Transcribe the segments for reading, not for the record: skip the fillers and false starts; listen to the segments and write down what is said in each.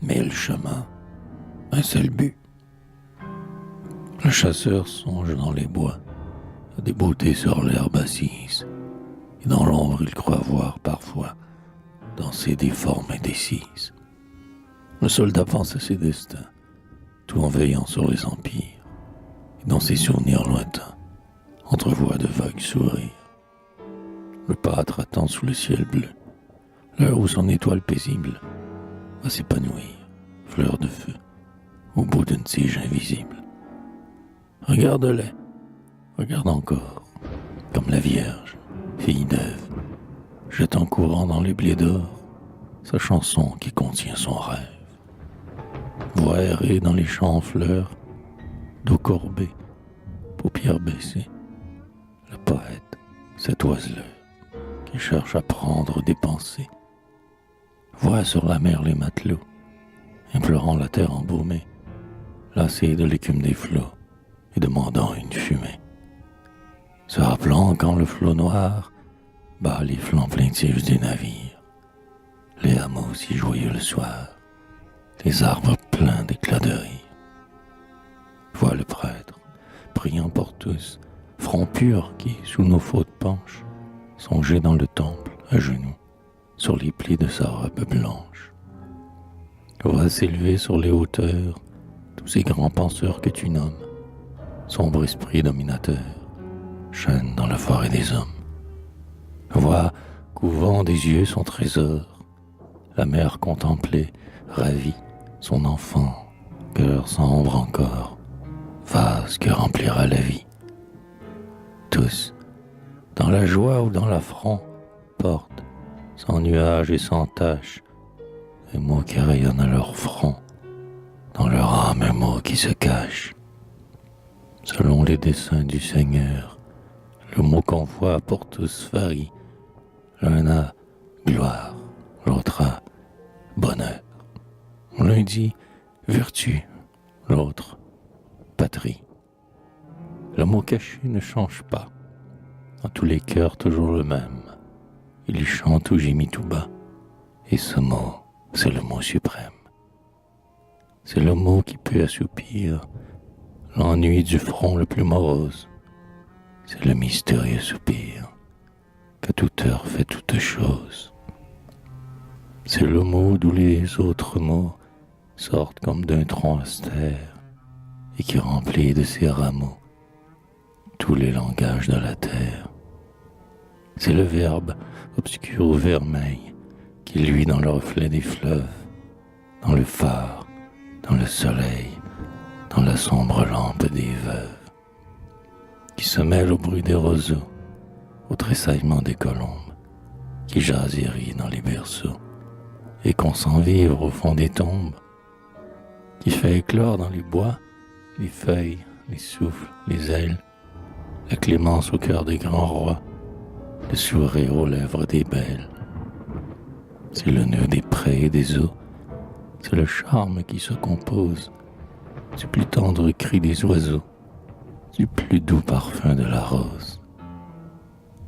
Mais le chemin, c'est le but. Le chasseur songe dans les bois à des beautés sur l'herbe assise, et dans l'ombre il croit voir parfois danser des formes indécises. Le soldat pense à ses destins, tout en veillant sur les empires, et dans ses souvenirs lointains entrevoit de vagues sourires. Le pâtre attend sous le ciel bleu, l'heure où son étoile paisible va s'épanouir, fleur de feu, au bout d'une tige invisible. Regarde-les, regarde encore, comme la Vierge, fille d'Ève, jette en courant dans les blés d'or sa chanson qui contient son rêve. Voix errer dans les champs en fleurs, dos courbé, paupières baissées, le poète, cet oiseleur qui cherche à prendre des pensées. Voit sur la mer les matelots, implorant la terre embaumée, lassés de l'écume des flots et demandant une fumée. Se rappelant quand le flot noir bat les flancs plaintifs des navires, les hameaux si joyeux le soir, les arbres pleins d'éclats de rire. Voit le prêtre, priant pour tous, front pur qui, sous nos fautes penche, songeait dans le temple, à genoux, sur les plis de sa robe blanche. Voit s'élever sur les hauteurs tous ces grands penseurs que tu nommes, sombre esprit dominateur, chaîne dans la forêt des hommes. Vois, couvant des yeux son trésor, la mère contemplée, ravie, son enfant, cœur sombre encore, vase que remplira la vie. Tous, dans la joie ou dans l'affront, portent, sans nuages et sans taches, les mots qui rayonnent à leur front, dans leur âme un mot qui se cache. Selon les desseins du Seigneur, le mot qu'on voit pour tous varie. L'un a gloire, l'autre a bonheur. L'un dit vertu, l'autre patrie. Le mot caché ne change pas, dans tous les cœurs toujours le même. Il chante ou gémit tout bas, et ce mot, c'est le mot suprême. C'est le mot qui peut assoupir l'ennui du front le plus morose. C'est le mystérieux soupir qu'à toute heure fait toute chose. C'est le mot d'où les autres mots sortent comme d'un tronc austère et qui remplit de ses rameaux tous les langages de la terre. C'est le verbe obscur ou vermeil qui luit dans le reflet des fleuves, dans le phare, dans le soleil, dans la sombre lampe des veuves, qui se mêle au bruit des roseaux, au tressaillement des colombes, qui jasent et rient dans les berceaux, et qu'on sent vivre au fond des tombes, qui fait éclore dans les bois les feuilles, les souffles, les ailes, la clémence au cœur des grands rois, le sourire aux lèvres des belles. C'est le nœud des prés et des eaux, c'est le charme qui se compose du plus tendre cri des oiseaux, du plus doux parfum de la rose.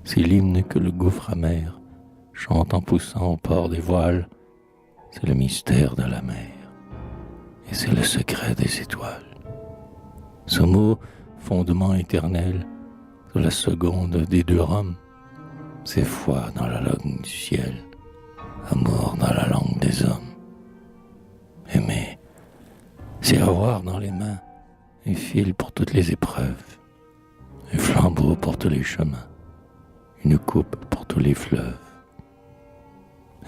C'est l'hymne que le gouffre amer chante en poussant au port des voiles, c'est le mystère de la mer, et c'est le secret des étoiles. Ce mot, fondement éternel de la seconde des deux Roms, c'est foi dans la langue du ciel, amour dans la langue des hommes. Aimer, c'est avoir dans les mains un fil pour toutes les épreuves, un flambeau pour tous les chemins, une coupe pour tous les fleuves.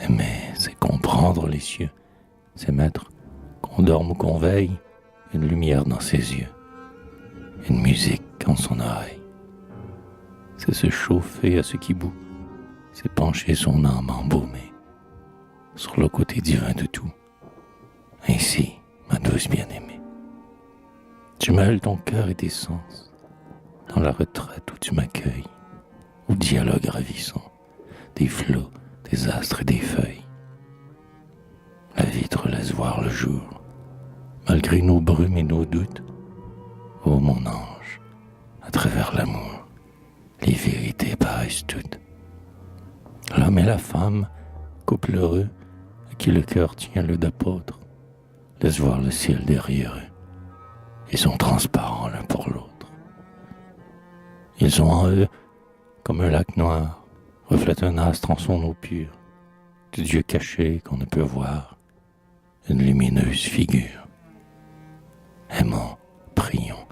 Aimer, c'est comprendre les cieux, c'est mettre, qu'on dorme ou qu'on veille, une lumière dans ses yeux, une musique en son oreille. C'est se chauffer à ce qui bout, c'est pencher son âme embaumée sur le côté divin de tout. Ainsi, ma douce bien-aimée, tu mêles ton cœur et tes sens dans la retraite où tu m'accueilles, au dialogue ravissant des flots, des astres et des feuilles. La vitre laisse voir le jour, malgré nos brumes et nos doutes. Ô mon ange, à travers l'amour, les vérités paraissent toutes. L'homme et la femme, couple heureux, à qui le cœur tient le d'apôtre, laissent voir le ciel derrière eux et sont transparents l'un pour l'autre. Ils sont en eux comme un lac noir, reflète un astre en son eau pure, de Dieu caché qu'on ne peut voir, une lumineuse figure. Aimons, prions,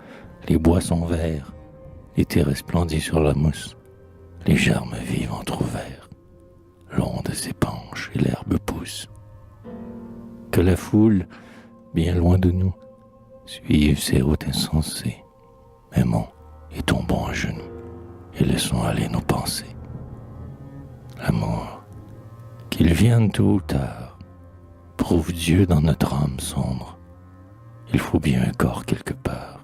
les bois sont verts, l'été resplendit sur la mousse, les germes vivent entr'ouverts, l'onde s'épanche et l'herbe pousse. Que la foule, bien loin de nous, suive ces routes insensées. Aimons et tombons à genoux et laissons aller nos pensées. L'amour, qu'il vienne tôt ou tard, prouve Dieu dans notre âme sombre. Il faut bien un corps quelque part.